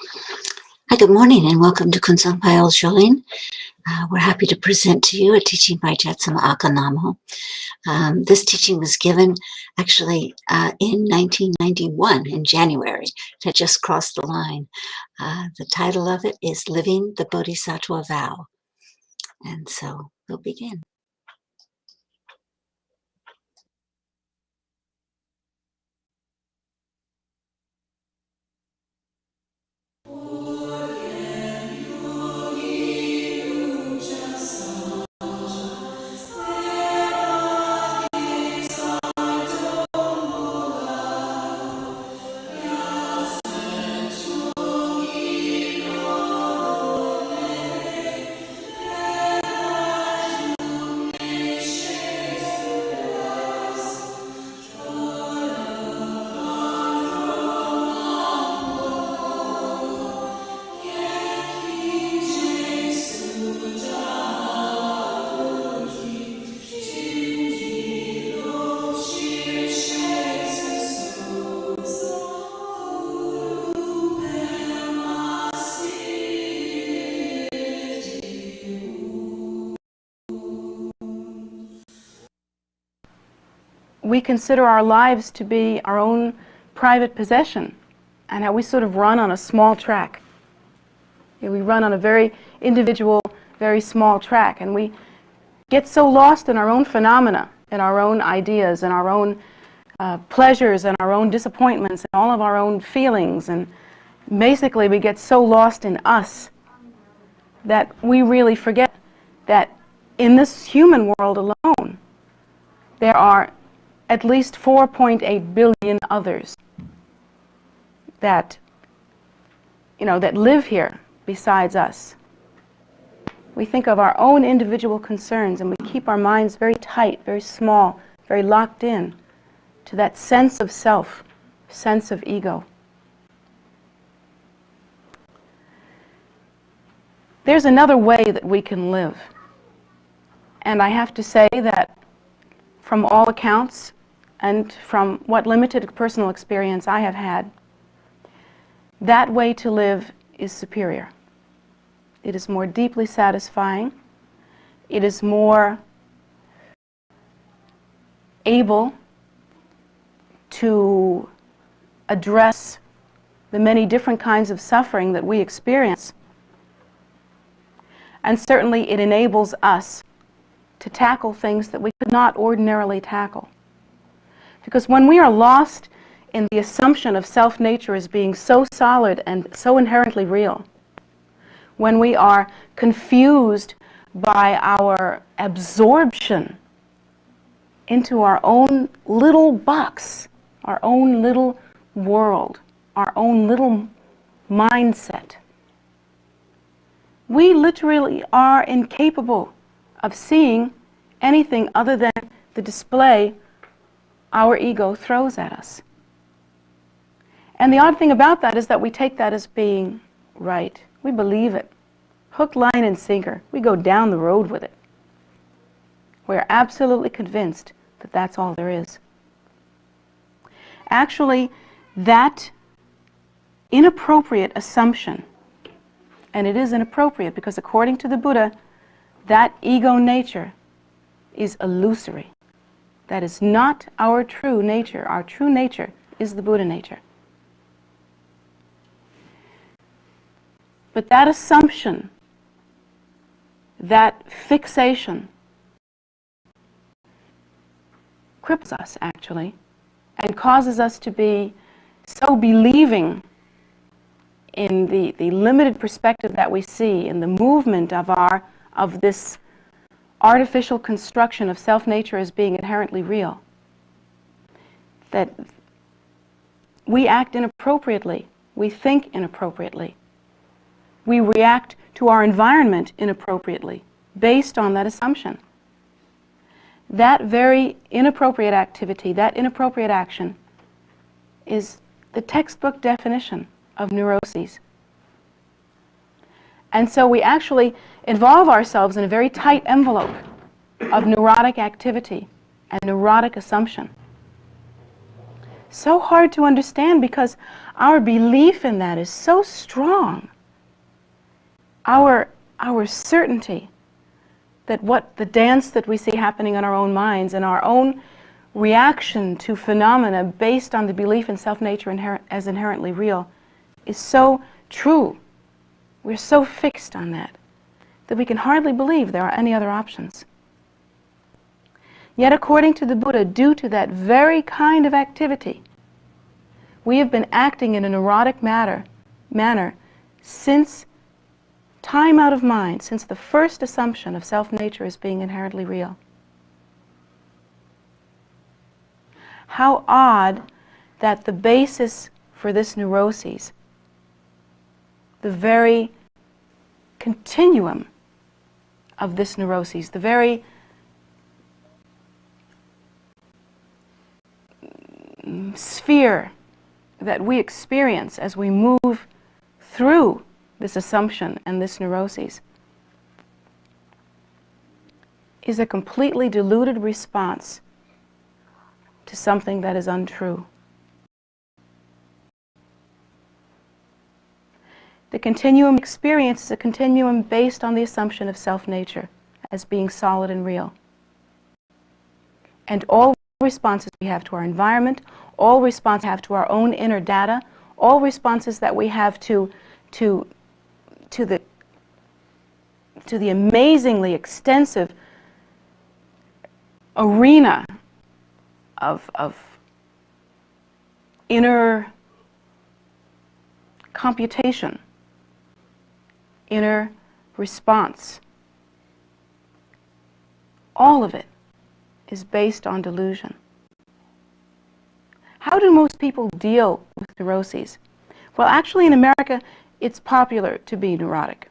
Hi, good morning, and welcome to Kunzang Payal Sholin. We're happy to present to you a teaching by Jetsunma Ahkon Lhamo. This teaching was given actually in 1991, in January. It had just crossed the line. The title of it is Living the Bodhisattva Vow. And so we'll begin. We consider our lives to be our own private possession, and how we sort of run on a small track. We run on a very individual, very small track, and we get so lost in our own phenomena, in our own ideas, and our own pleasures, and our own disappointments, and all of our own feelings, and basically we get so lost in us that we really forget that in this human world alone, there are at least 4.8 billion others that live here besides us. We think of our own individual concerns, and we keep our minds very tight, very small, very locked in to that sense of self, sense of ego. There's another way that we can live, and I have to say that from all accounts, and from what limited personal experience I have had, that way to live is superior. It is more deeply satisfying. It is more able to address the many different kinds of suffering that we experience. And certainly it enables us to tackle things that we could not ordinarily tackle. Because when we are lost in the assumption of self-nature as being so solid and so inherently real, when we are confused by our absorption into our own little box, our own little world, our own little mindset, we literally are incapable of seeing anything other than the display our ego throws at us. And the odd thing about that is that we take that as being right. We believe it. Hook, line, and sinker. We go down the road with it. We're absolutely convinced that that's all there is. Actually, that inappropriate assumption, and it is inappropriate because according to the Buddha, that ego nature is illusory. That is not our true nature. Our true nature is the Buddha nature. But that assumption, that fixation, cripples us actually, and causes us to be so believing in the limited perspective that we see, in the movement of this artificial construction of self-nature as being inherently real, that we act inappropriately, we think inappropriately, we react to our environment inappropriately based on that assumption. That very inappropriate activity, that inappropriate action, is the textbook definition of neuroses. And so we actually involve ourselves in a very tight envelope of neurotic activity and neurotic assumption. so hard to understand because our belief in that is so strong. Our certainty that what the dance that we see happening in our own minds and our own reaction to phenomena based on the belief in self-nature as inherently real is so true. We're so fixed on that we can hardly believe there are any other options. Yet according to the Buddha, due to that very kind of activity, we have been acting in a neurotic manner since time out of mind, since the first assumption of self-nature as being inherently real. How odd that the basis for this neuroses, the very continuum of this neuroses, the very sphere that we experience as we move through this assumption and this neuroses, is a completely deluded response to something that is untrue. The continuum experience is a continuum based on the assumption of self-nature as being solid and real. And all responses we have to our environment, all responses we have to our own inner data, all responses that we have to the amazingly extensive arena of inner computation, inner response. All of it is based on delusion. How do most people deal with neuroses? Well, actually in America, it's popular to be neurotic.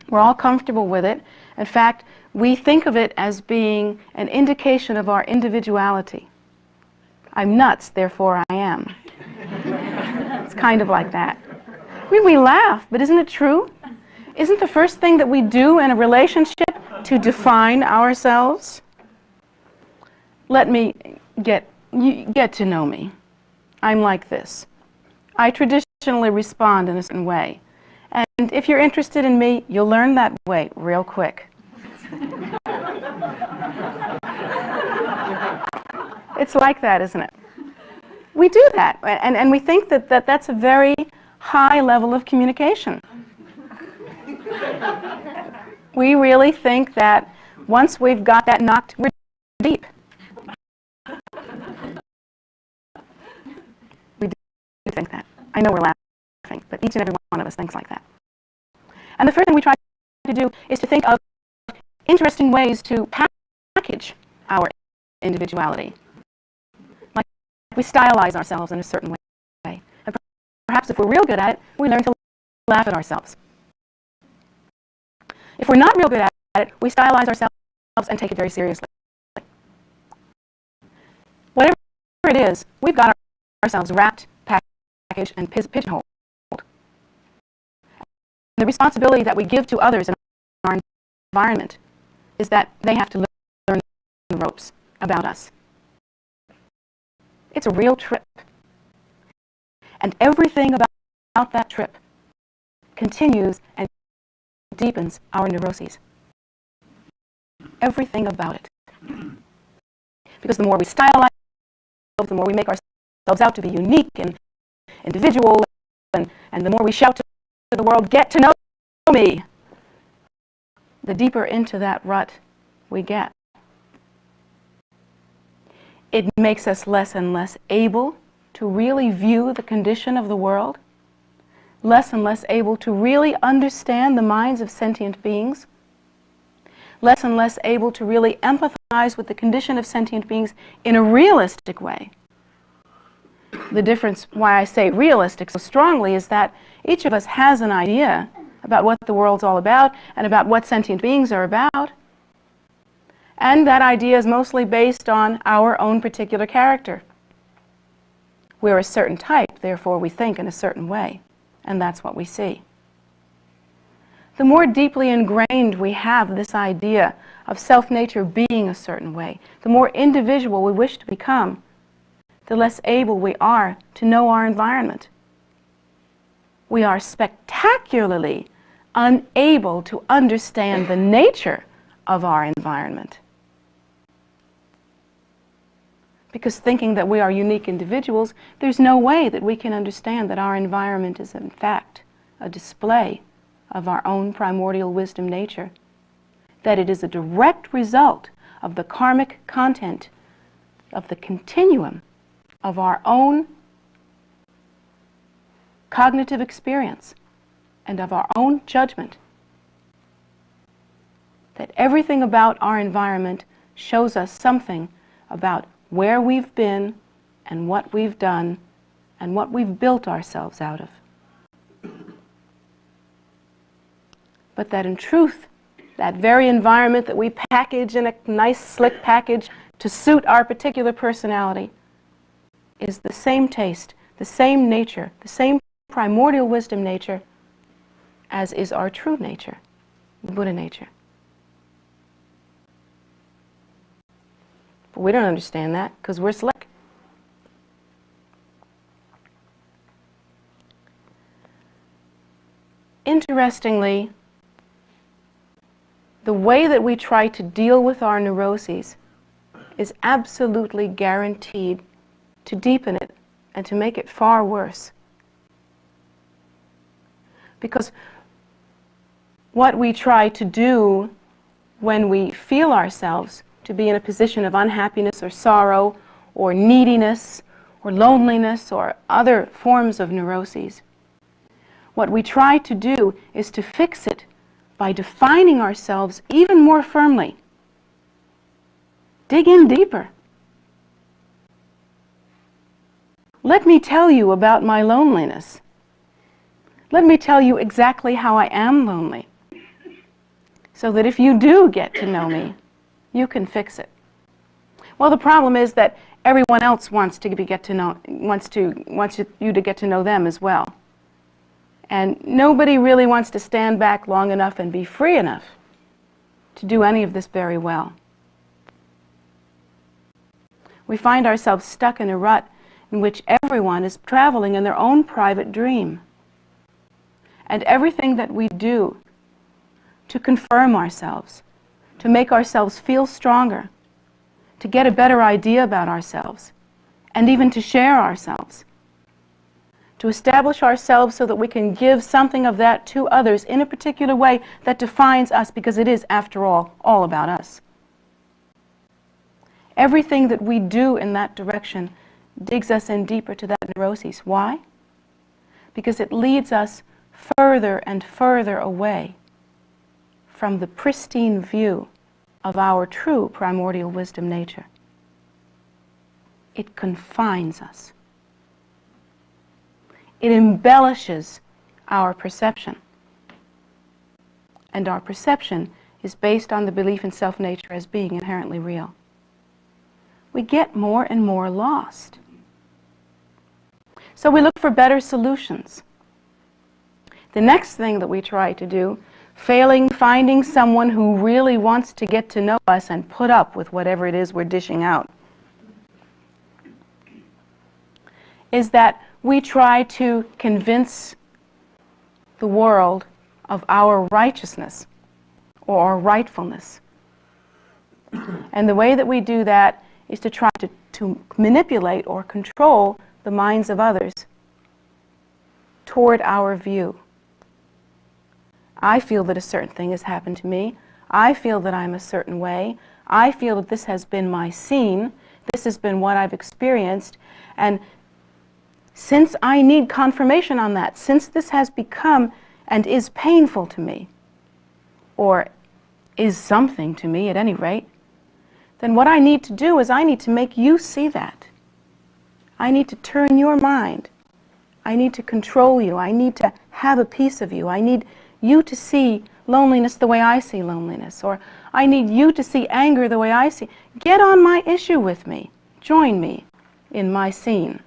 We're all comfortable with it. In fact, we think of it as being an indication of our individuality. I'm nuts, therefore I am. It's kind of like that. I mean, we laugh, but isn't it true? Isn't the first thing that we do in a relationship to define ourselves? Let me get to know me. I'm like this. I traditionally respond in a certain way. And if you're interested in me, you'll learn that way real quick. It's like that, isn't it? We do that, and we think that that's a very high level of communication. We really think that once we've got that knocked, we're deep. We do think that. I know we're laughing, but each and every one of us thinks like that. And the first thing we try to do is to think of interesting ways to package our individuality. Like we stylize ourselves in a certain way. And perhaps if we're real good at it, we learn to laugh at ourselves. If we're not real good at it, we stylize ourselves and take it very seriously. Whatever it is, we've got ourselves wrapped, packaged, and pigeonholed. The responsibility that we give to others in our environment is that they have to learn the ropes about us. It's a real trip. And everything about that trip continues and deepens our neuroses. Everything about it. Because the more we stylize ourselves, the more we make ourselves out to be unique and individual, and the more we shout to the world, get to know me, the deeper into that rut we get. It makes us less and less able to really view the condition of the world, less and less able to really understand the minds of sentient beings, less and less able to really empathize with the condition of sentient beings in a realistic way. The difference, why I say realistic so strongly, is that each of us has an idea about what the world's all about and about what sentient beings are about. And that idea is mostly based on our own particular character. We're a certain type, therefore we think in a certain way, and that's what we see. The more deeply ingrained we have this idea of self-nature being a certain way, the more individual we wish to become, the less able we are to know our environment. We are spectacularly unable to understand the nature of our environment. Because thinking that we are unique individuals, there's no way that we can understand that our environment is in fact a display of our own primordial wisdom nature, that it is a direct result of the karmic content of the continuum of our own cognitive experience and of our own judgment. That everything about our environment shows us something about where we've been and what we've done and what we've built ourselves out of. But that in truth, that very environment that we package in a nice slick package to suit our particular personality is the same taste, the same nature, the same primordial wisdom nature as is our true nature, the Buddha nature. But we don't understand that because we're slick. Interestingly, the way that we try to deal with our neuroses is absolutely guaranteed to deepen it and to make it far worse. Because what we try to do when we feel ourselves to be in a position of unhappiness or sorrow or neediness or loneliness or other forms of neuroses, what we try to do is to fix it by defining ourselves even more firmly. Dig in deeper. Let me tell you about my loneliness. Let me tell you exactly how I am lonely, so that if you do get to know me, you can fix it. Well, the problem is that everyone else wants you to get to know them as well. And nobody really wants to stand back long enough and be free enough to do any of this very well. We find ourselves stuck in a rut in which everyone is traveling in their own private dream. And everything that we do to confirm ourselves, to make ourselves feel stronger, to get a better idea about ourselves, and even to share ourselves, to establish ourselves so that we can give something of that to others in a particular way that defines us, because it is, after all about us. Everything that we do in that direction digs us in deeper to that neuroses. Why? Because it leads us further and further away from the pristine view of our true primordial wisdom nature. It confines us. It embellishes our perception. And our perception is based on the belief in self-nature as being inherently real. We get more and more lost. So we look for better solutions. The next thing that we try to do, finding someone who really wants to get to know us and put up with whatever it is we're dishing out, is that we try to convince the world of our righteousness or our rightfulness. And the way that we do that is to try to manipulate or control the minds of others toward our view. I feel that a certain thing has happened to me. I feel that I'm a certain way. I feel that this has been my scene. This has been what I've experienced. And since I need confirmation on that, since this has become and is painful to me, or is something to me at any rate, then what I need to do is I need to make you see that. I need to turn your mind. I need to control you. I need to have a piece of you. I need you to see loneliness the way I see loneliness, or I need you to see anger the way I see. Get on my issue with me. Join me in my scene.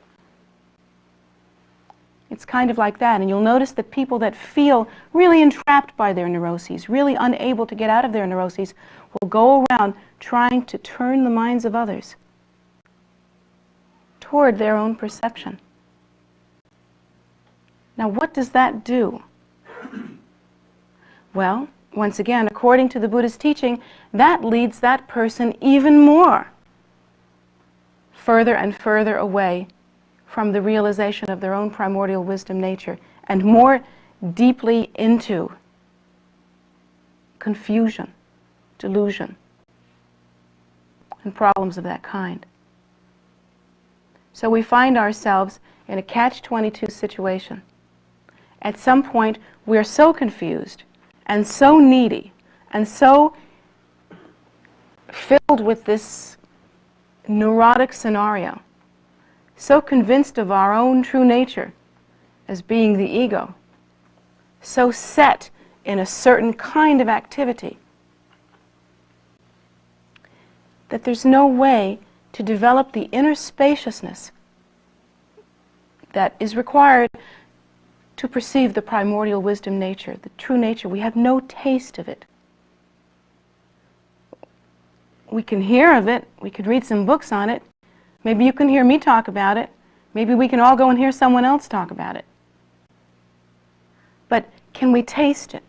It's kind of like that, and you'll notice that people that feel really entrapped by their neuroses, really unable to get out of their neuroses, will go around trying to turn the minds of others toward their own perception. Now, what does that do? Well, once again, according to the Buddha's teaching, that leads that person even more further and further away from the realization of their own primordial wisdom nature, and more deeply into confusion, delusion, and problems of that kind. So we find ourselves in a catch-22 situation. At some point, we're so confused and so needy and so filled with this neurotic scenario, so convinced of our own true nature as being the ego, so set in a certain kind of activity, that there's no way to develop the inner spaciousness that is required to perceive the primordial wisdom nature, the true nature. We have no taste of it. We can hear of it, we could read some books on it, maybe you can hear me talk about it, maybe we can all go and hear someone else talk about it. But can we taste it?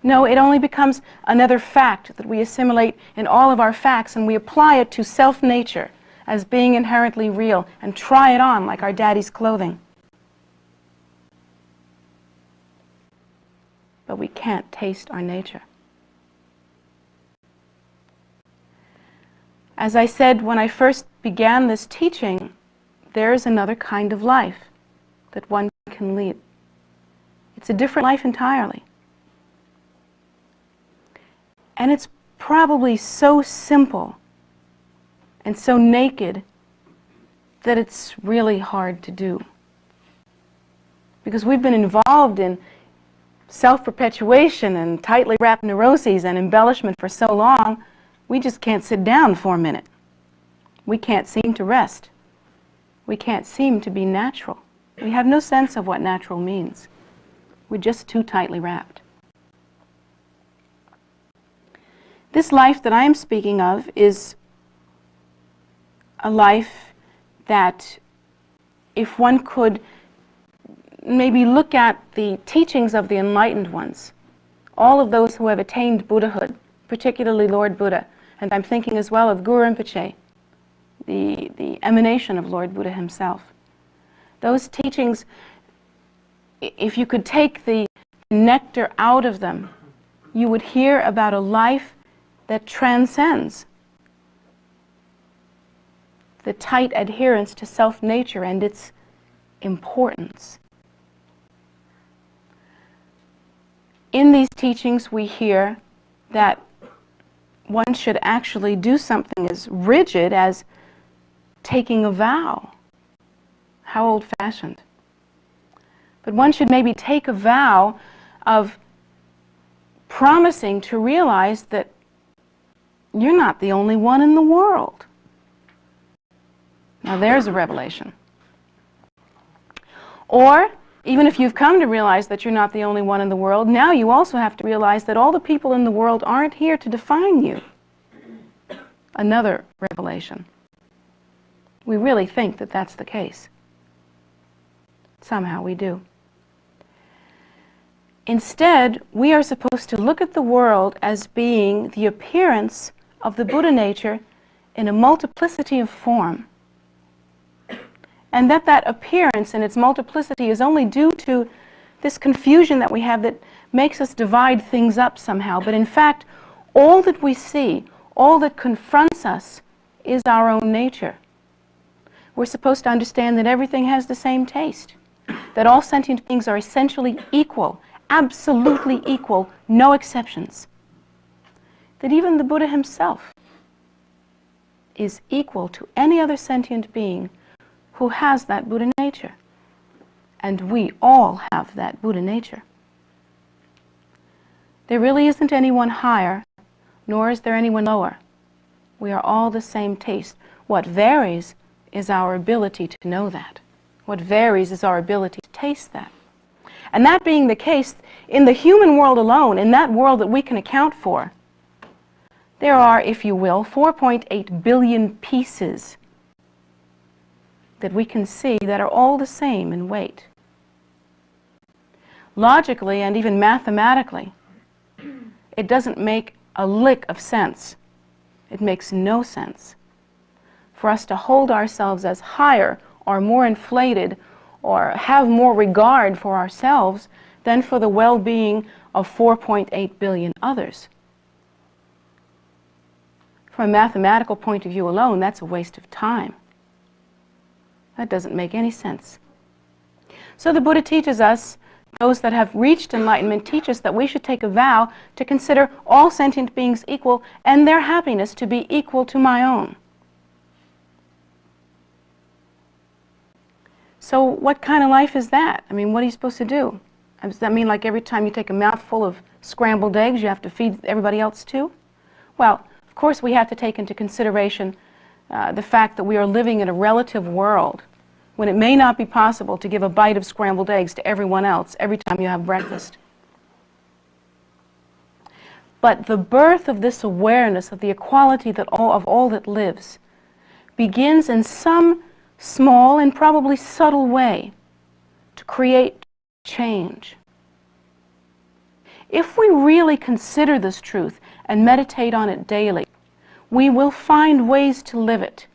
No, it only becomes another fact that we assimilate in all of our facts, and we apply it to self-nature as being inherently real and try it on like our daddy's clothing. But we can't taste our nature. As I said when I first began this teaching, there is another kind of life that one can lead. It's a different life entirely. And it's probably so simple and so naked that it's really hard to do. Because we've been involved in self-perpetuation and tightly wrapped neuroses and embellishment for so long, we just can't sit down for a minute. We can't seem to rest. We can't seem to be natural. We have no sense of what natural means. We're just too tightly wrapped. This life that I am speaking of is a life that, if one could maybe look at the teachings of the enlightened ones, all of those who have attained Buddhahood, particularly Lord Buddha, and I'm thinking as well of Guru Rinpoche, the emanation of Lord Buddha himself. Those teachings, if you could take the nectar out of them, you would hear about a life that transcends the tight adherence to self-nature and its importance. In these teachings we hear that one should actually do something as rigid as taking a vow. How old-fashioned. But one should maybe take a vow of promising to realize that you're not the only one in the world. Now there's a revelation. Or, even if you've come to realize that you're not the only one in the world, now you also have to realize that all the people in the world aren't here to define you. Another revelation. We really think that that's the case. Somehow we do. Instead, we are supposed to look at the world as being the appearance of the Buddha nature in a multiplicity of form. And that appearance and its multiplicity is only due to this confusion that we have that makes us divide things up somehow. But in fact, all that we see, all that confronts us, is our own nature. We're supposed to understand that everything has the same taste, that all sentient beings are essentially equal, absolutely equal, no exceptions. That even the Buddha himself is equal to any other sentient being who has that Buddha nature. And we all have that Buddha nature. There really isn't anyone higher, nor is there anyone lower. We are all the same taste. What varies is our ability to know that. What varies is our ability to taste that. And that being the case, in the human world alone, in that world that we can account for, there are, if you will, 4.8 billion pieces that we can see that are all the same in weight. Logically and even mathematically, it doesn't make a lick of sense. It makes no sense for us to hold ourselves as higher or more inflated or have more regard for ourselves than for the well-being of 4.8 billion others. From a mathematical point of view alone, that's a waste of time. That doesn't make any sense. So the Buddha teaches us, those that have reached enlightenment teach us that we should take a vow to consider all sentient beings equal and their happiness to be equal to my own. So what kind of life is that? I mean, what are you supposed to do? Does that mean like every time you take a mouthful of scrambled eggs, you have to feed everybody else too? Well, of course we have to take into consideration the fact that we are living in a relative world when it may not be possible to give a bite of scrambled eggs to everyone else every time you have breakfast. But the birth of this awareness of the equality of all that lives begins in some small and probably subtle way to create change. If we really consider this truth and meditate on it daily, we will find ways to live it.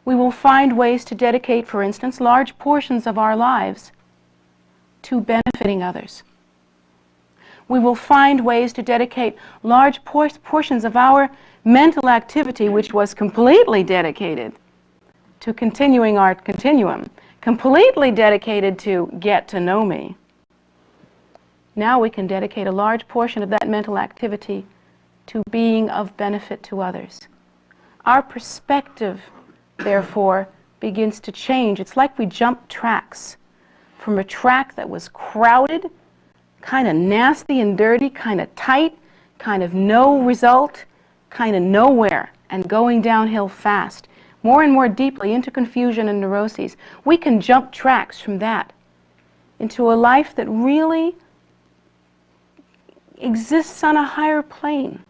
We will find ways to dedicate, for instance, large portions of our lives to benefiting others. We will find ways to dedicate large portions of our mental activity, which was completely dedicated to continuing our continuum, completely dedicated to get to know me. Now we can dedicate a large portion of that mental activity to being of benefit to others. Our perspective, therefore, begins to change. It's like we jump tracks from a track that was crowded, kind of nasty and dirty, kind of tight, kind of no result, kind of nowhere, and going downhill fast, more and more deeply into confusion and neuroses. We can jump tracks from that into a life that really exists on a higher plane,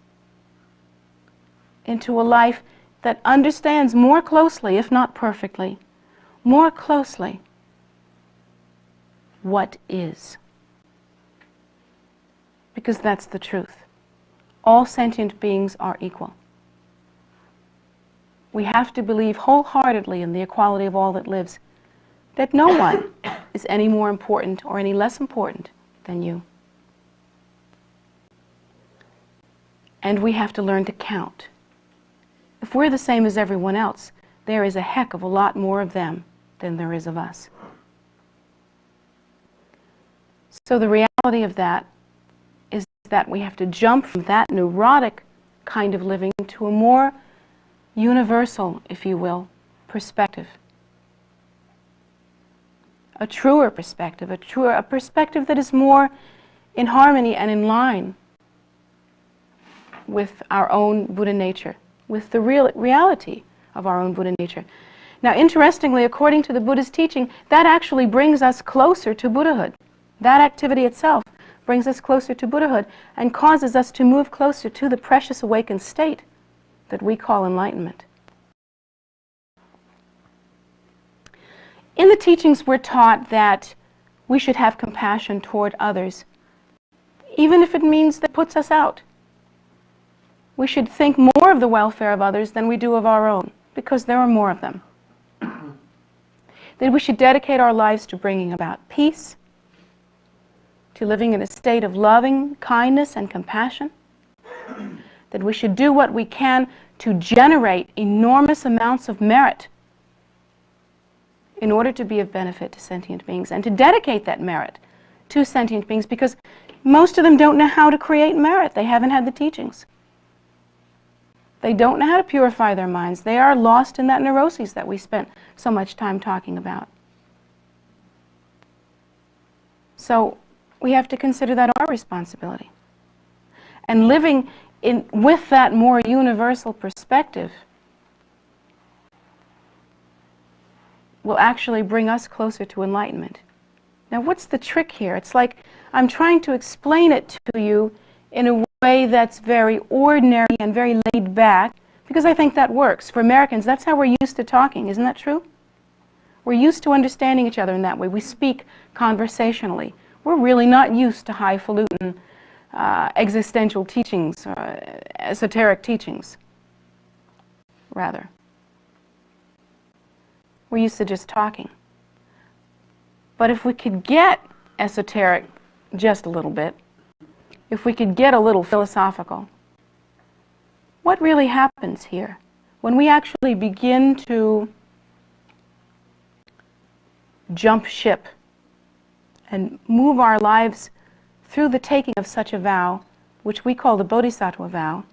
into a life that understands more closely, if not perfectly, more closely what is. Because that's the truth. All sentient beings are equal. We have to believe wholeheartedly in the equality of all that lives, that no one is any more important or any less important than you. And we have to learn to count. If we're the same as everyone else, there is a heck of a lot more of them than there is of us. So the reality of that is that we have to jump from that neurotic kind of living to a more universal, if you will, perspective. A truer perspective, a perspective that is more in harmony and in line with our own Buddha nature, with the reality of our own Buddha nature. Now, interestingly, according to the Buddha's teaching, that actually brings us closer to Buddhahood. That activity itself brings us closer to Buddhahood and causes us to move closer to the precious awakened state that we call enlightenment. In the teachings, we're taught that we should have compassion toward others, even if it means that it puts us out. We should think more of the welfare of others than we do of our own, because there are more of them. That we should dedicate our lives to bringing about peace, to living in a state of loving kindness and compassion, that we should do what we can to generate enormous amounts of merit in order to be of benefit to sentient beings, and to dedicate that merit to sentient beings, because most of them don't know how to create merit. They haven't had the teachings. They don't know how to purify their minds. They are lost in that neuroses that we spent so much time talking about. So we have to consider that our responsibility. And living with that more universal perspective will actually bring us closer to enlightenment. Now, what's the trick here? It's like I'm trying to explain it to you in a way that's very ordinary and very laid back, because I think that works. For Americans, that's how we're used to talking. Isn't that true? We're used to understanding each other in that way. We speak conversationally. We're really not used to highfalutin existential teachings, esoteric teachings, rather. We're used to just talking. But if we could get esoteric just a little bit, if we could get a little philosophical, what really happens here? When we actually begin to jump ship and move our lives through the taking of such a vow, which we call the Bodhisattva vow,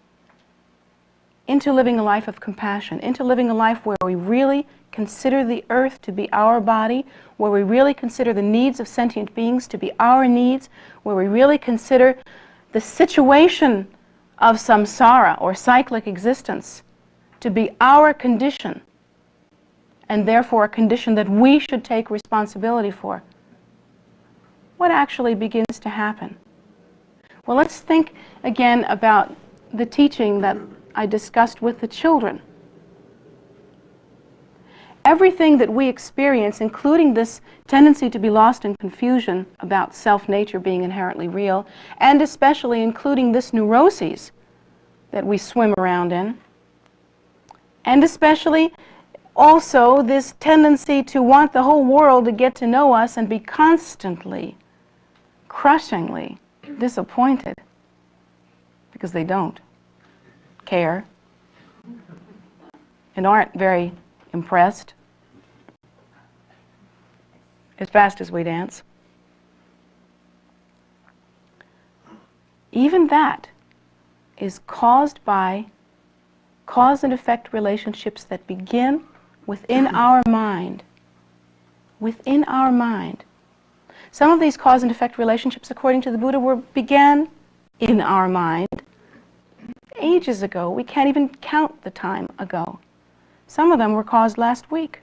into living a life of compassion, into living a life where we really consider the earth to be our body, where we really consider the needs of sentient beings to be our needs, where we really consider the situation of samsara or cyclic existence to be our condition, and therefore a condition that we should take responsibility for. What actually begins to happen? Well, let's think again about the teaching that I discussed with the children. Everything that we experience, including this tendency to be lost in confusion about self-nature being inherently real, and especially including this neuroses that we swim around in, and especially also this tendency to want the whole world to get to know us and be constantly, crushingly disappointed because they don't care and aren't very impressed as fast as we dance. Even that is caused by cause and effect relationships that begin within our mind. Within our mind. Some of these cause and effect relationships, according to the Buddha, began in our mind ages ago. We can't even count the time ago. Some of them were caused last week.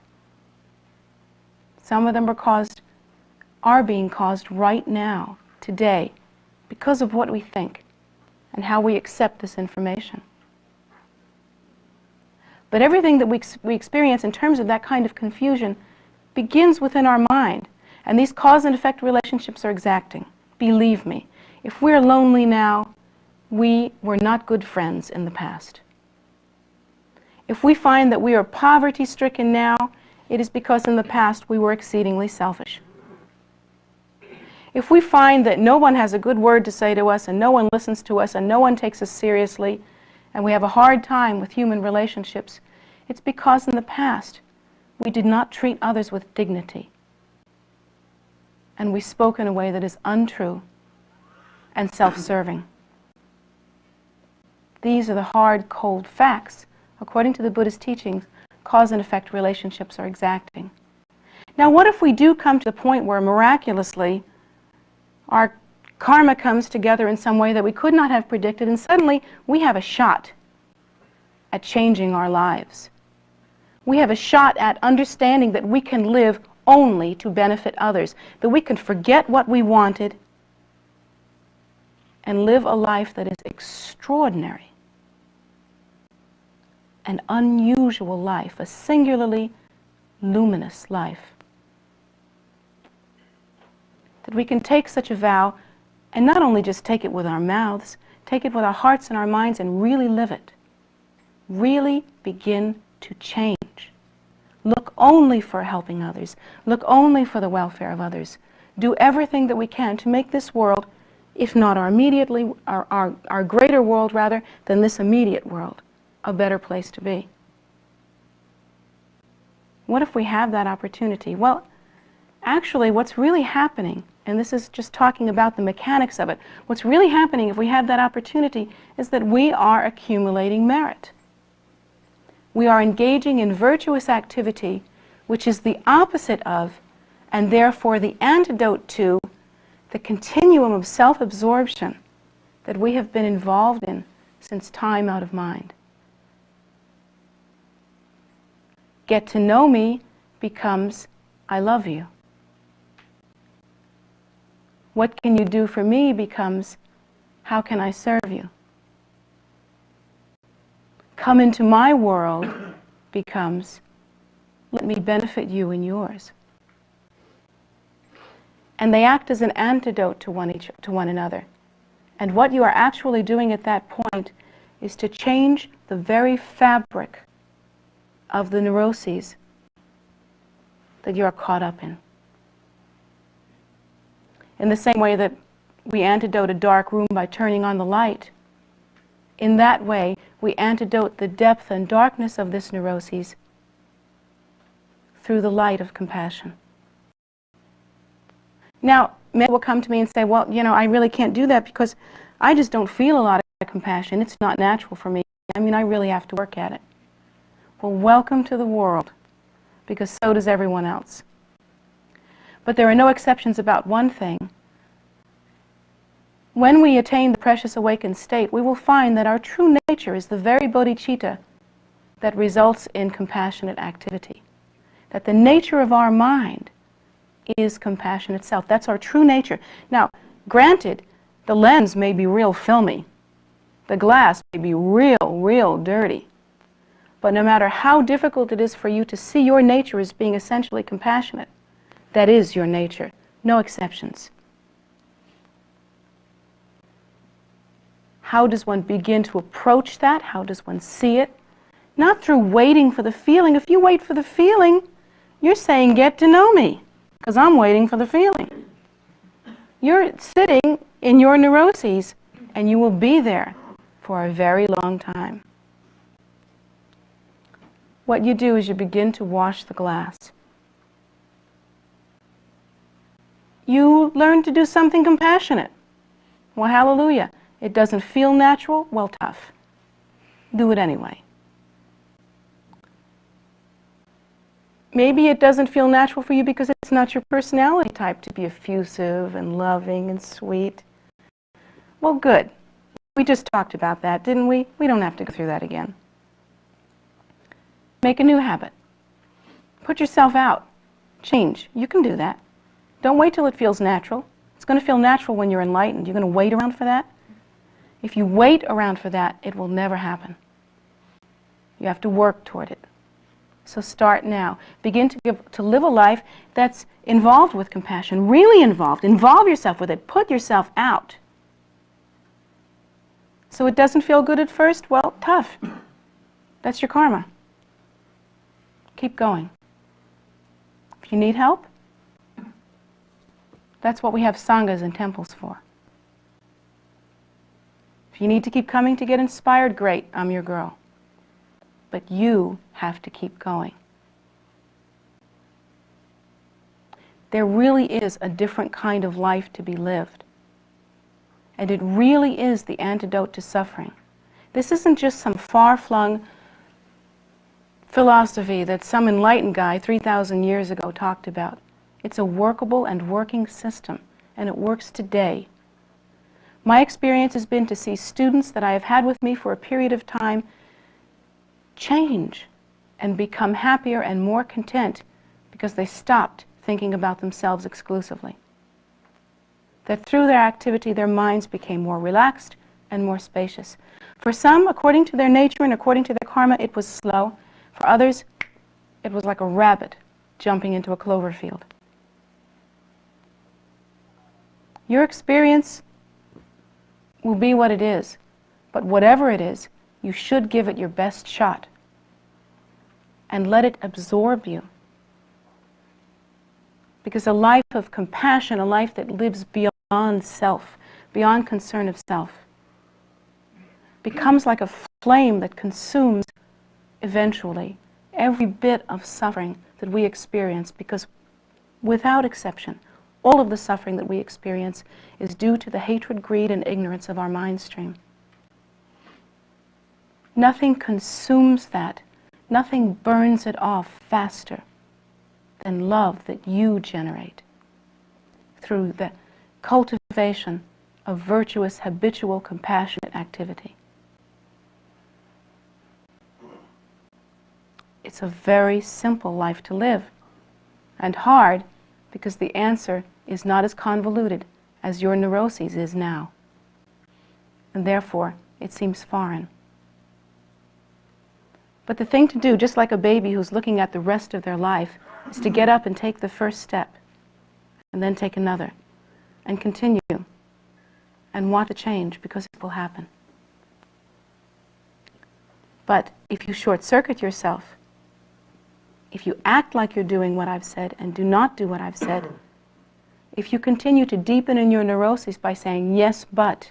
Some of them are being caused right now, today, because of what we think and how we accept this information. But everything that we experience in terms of that kind of confusion begins within our mind. And these cause and effect relationships are exacting. Believe me, if we're lonely now, we were not good friends in the past. If we find that we are poverty-stricken now, it is because in the past we were exceedingly selfish. If we find that no one has a good word to say to us, and no one listens to us, and no one takes us seriously, and we have a hard time with human relationships, it's because in the past we did not treat others with dignity. And we spoke in a way that is untrue and self-serving. These are the hard, cold facts. According to the Buddha's teachings, cause and effect relationships are exacting. Now, what if we do come to the point where miraculously our karma comes together in some way that we could not have predicted, and suddenly we have a shot at changing our lives? We have a shot at understanding that we can live only to benefit others, that we can forget what we wanted and live a life that is extraordinary, an unusual life, a singularly luminous life. That we can take such a vow and not only just take it with our mouths, take it with our hearts and our minds and really live it. Really begin to change. Look only for helping others. Look only for the welfare of others. Do everything that we can to make this world, if not our greater world rather, than this immediate world, a better place to be. What if we have that opportunity? Well, actually what's really happening, and this is just talking about the mechanics of it, what's really happening if we have that opportunity is that we are accumulating merit. We are engaging in virtuous activity, which is the opposite of, and therefore the antidote to, the continuum of self-absorption that we have been involved in since time out of mind. Get to know me becomes, I love you. What can you do for me becomes, how can I serve you? Come into my world becomes, Let me benefit you and yours. And they act as an antidote to one another. And what you are actually doing at that point is to change the very fabric of the neuroses that you are caught up in. In the same way that we antidote a dark room by turning on the light, in that way we antidote the depth and darkness of this neuroses through the light of compassion. Now, many will come to me and say, well, you know, I really can't do that because I just don't feel a lot of compassion. It's not natural for me. I mean, I really have to work at it. Well, welcome to the world, because so does everyone else. But there are no exceptions about one thing. When we attain the precious awakened state, we will find that our true nature is the very bodhicitta that results in compassionate activity. That the nature of our mind is compassion itself. That's our true nature. Now, granted, the lens may be real filmy. The glass may be real dirty. But no matter how difficult it is for you to see your nature as being essentially compassionate, that is your nature. No exceptions. How does one begin to approach that? How does one see it? Not through waiting for the feeling. If you wait for the feeling, you're saying, get to know me, because I'm waiting for the feeling. You're sitting in your neuroses, and you will be there for a very long time. What you do is you begin to wash the glass. You learn to do something compassionate. Well, hallelujah. It doesn't feel natural? Well, tough. Do it anyway. Maybe it doesn't feel natural for you because it's not your personality type to be effusive and loving and sweet. Well, good. We just talked about that, didn't we? We don't have to go through that again. Make a new habit. Put yourself out. Change. You can do that. Don't wait till it feels natural. It's going to feel natural when you're enlightened. You're going to wait around for that? If you wait around for that, it will never happen. You have to work toward it. So start now. Begin to live a life that's involved with compassion, really involved. Involve yourself with it. Put yourself out. So it doesn't feel good at first? Well, tough. That's your karma. Keep going. If you need help, that's what we have sanghas and temples for. If you need to keep coming to get inspired, great, I'm your girl. But you have to keep going. There really is a different kind of life to be lived. And it really is the antidote to suffering. This isn't just some far-flung philosophy that some enlightened guy 3,000 years ago talked about. It's a workable and working system, and it works today. My experience has been to see students that I have had with me for a period of time change and become happier and more content because they stopped thinking about themselves exclusively. That through their activity, their minds became more relaxed and more spacious. For some, according to their nature and according to their karma, it was slow. For others, it was like a rabbit jumping into a clover field. Your experience will be what it is, but whatever it is, you should give it your best shot and let it absorb you. Because a life of compassion, a life that lives beyond self, beyond concern of self, becomes like a flame that consumes eventually every bit of suffering that we experience, because without exception, all of the suffering that we experience is due to the hatred, greed, and ignorance of our mind stream. Nothing consumes that. Nothing burns it off faster than love that you generate through the cultivation of virtuous, habitual, compassionate activity. It's a very simple life to live, and hard because the answer is not as convoluted as your neuroses is now, and therefore it seems foreign. But the thing to do, just like a baby who's looking at the rest of their life, is to get up and take the first step, and then take another, and continue, and watch the change, because it will happen. But if you short-circuit yourself, if you act like you're doing what I've said and do not do what I've said, if you continue to deepen in your neuroses by saying, yes, but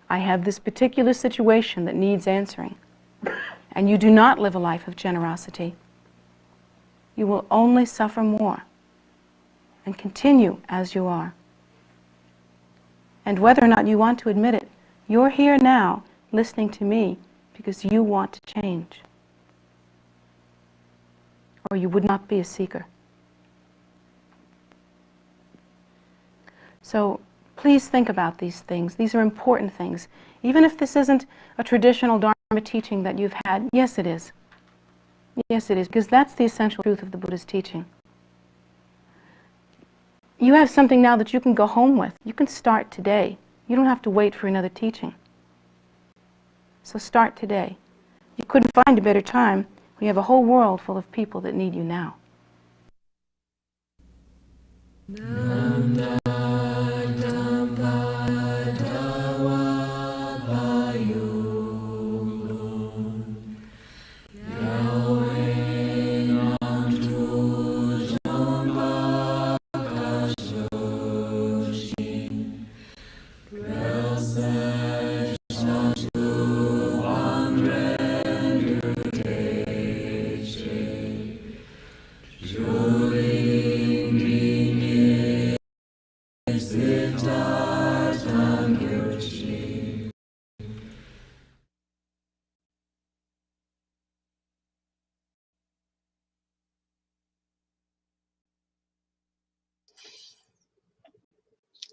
I have this particular situation that needs answering, and you do not live a life of generosity, you will only suffer more and continue as you are. And whether or not you want to admit it, you're here now listening to me because you want to change, or you would not be a seeker. So please think about these things. These are important things. Even if this isn't a traditional Dharma teaching that you've had, yes it is. Yes it is, because that's the essential truth of the Buddha's teaching. You have something now that you can go home with. You can start today. You don't have to wait for another teaching. So start today. You couldn't find a better time. We have a whole world full of people that need you now.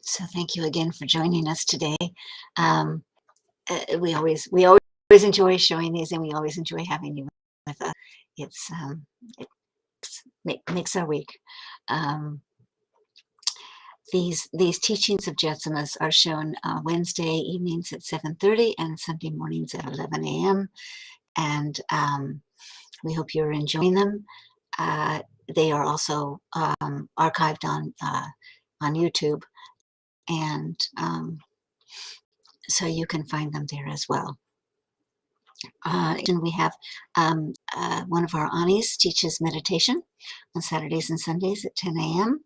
So thank you again for joining us today. We always enjoy showing these, and we always enjoy having you with us. It makes our week. These teachings of Jetsumas are shown Wednesday evenings at 7:30 and Sunday mornings at 11 a.m. And we hope you're enjoying them. They are also archived on YouTube, and so you can find them there as well. And we have one of our Anis teaches meditation on Saturdays and Sundays at 10 a.m.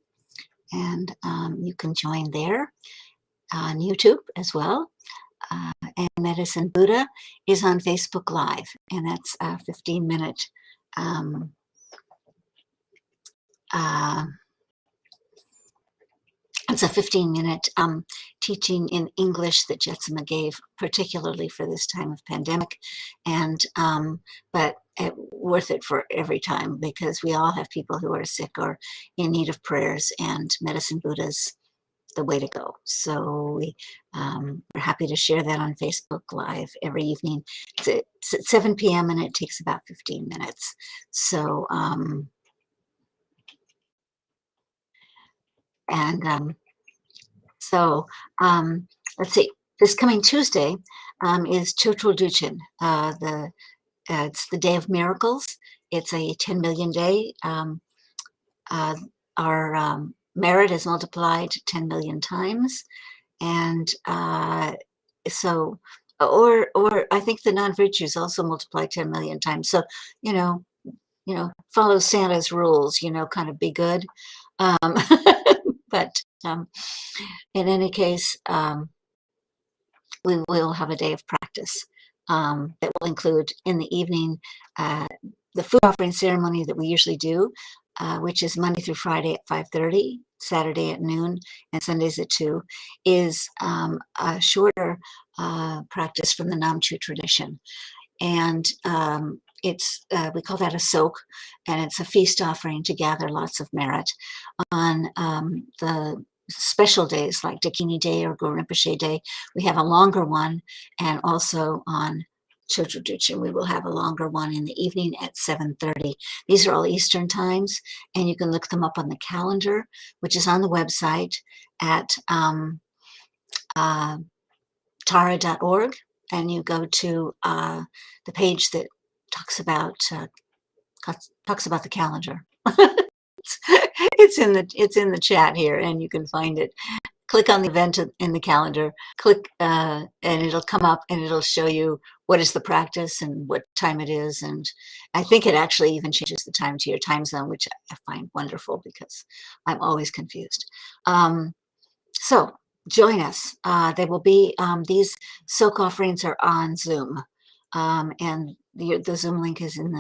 And you can join there on YouTube as well. And Medicine Buddha is on Facebook Live, and that's a 15-minute it's a 15-minute teaching in English that Jetsunma gave particularly for this time of pandemic, and but worth it for every time, because we all have people who are sick or in need of prayers, and Medicine Buddha's the way to go. So we're happy to share that on Facebook Live every evening. It's at 7 p.m. and it takes about 15 minutes. So let's see. This coming Tuesday is Chotrul Duchen. It's the Day of Miracles. It's a 10 million day. Our merit is multiplied 10 million times, and so, or I think the non-virtues also multiply 10 million times. So follow Santa's rules. Kind of be good. But in any case, we will have a day of practice that will include in the evening the food offering ceremony that we usually do, which is Monday through Friday at 5:30, Saturday at noon, and Sundays at 2, is a shorter practice from the Namchu tradition. And we call that a soak, and it's a feast offering to gather lots of merit on the special days like Dakini Day or Guru Rinpoche Day. We have a longer one, and also on Chotrul Duchen we will have a longer one in the evening at 7:30. These are all Eastern times, and you can look them up on the calendar, which is on the website at tara.org, and you go to the page that talks about the calendar. It's in the chat here, and you can find it. Click on the event in the calendar, click, and it'll come up and it'll show you what is the practice and what time it is. And I think it actually even changes the time to your time zone, which I find wonderful because I'm always confused. So join us. They will be, these soak offerings are on Zoom. And the Zoom link is in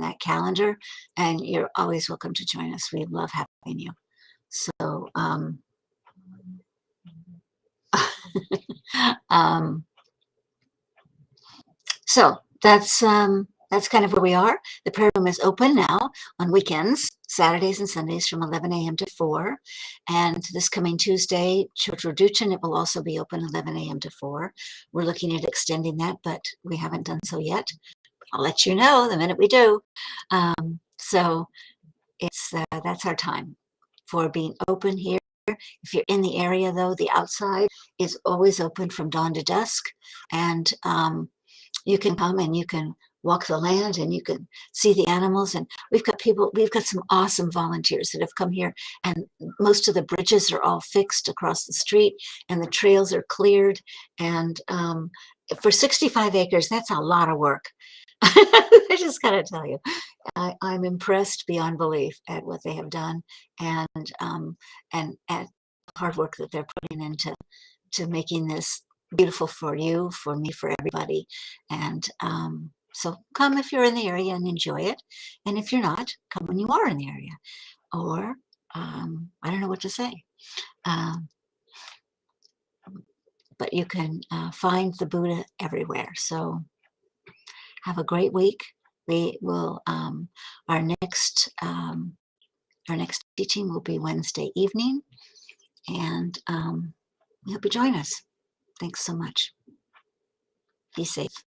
that calendar, and you're always welcome to join us. We love having you. So, so that's kind of where we are. The prayer room is open now on weekends, Saturdays and Sundays from 11 a.m. to 4. And this coming Tuesday, Chotroduchen, it will also be open 11 a.m. to 4. We're looking at extending that, but we haven't done so yet. I'll let you know the minute we do. So it's that's our time for being open here. If you're in the area, though, the outside is always open from dawn to dusk, and you can come and you can walk the land and you can see the animals. And we've got some awesome volunteers that have come here, and most of the bridges are all fixed across the street and the trails are cleared. And for 65 acres, that's a lot of work. I just gotta tell you, I'm impressed beyond belief at what they have done, and at the hard work that they're putting into making this beautiful for you, for me, for everybody. And so come if you're in the area and enjoy it, and if you're not, come when you are in the area. Or I don't know what to say, but you can find the Buddha everywhere. So have a great week. We will our next teaching will be Wednesday evening, and we hope you join us. Thanks so much. Be safe.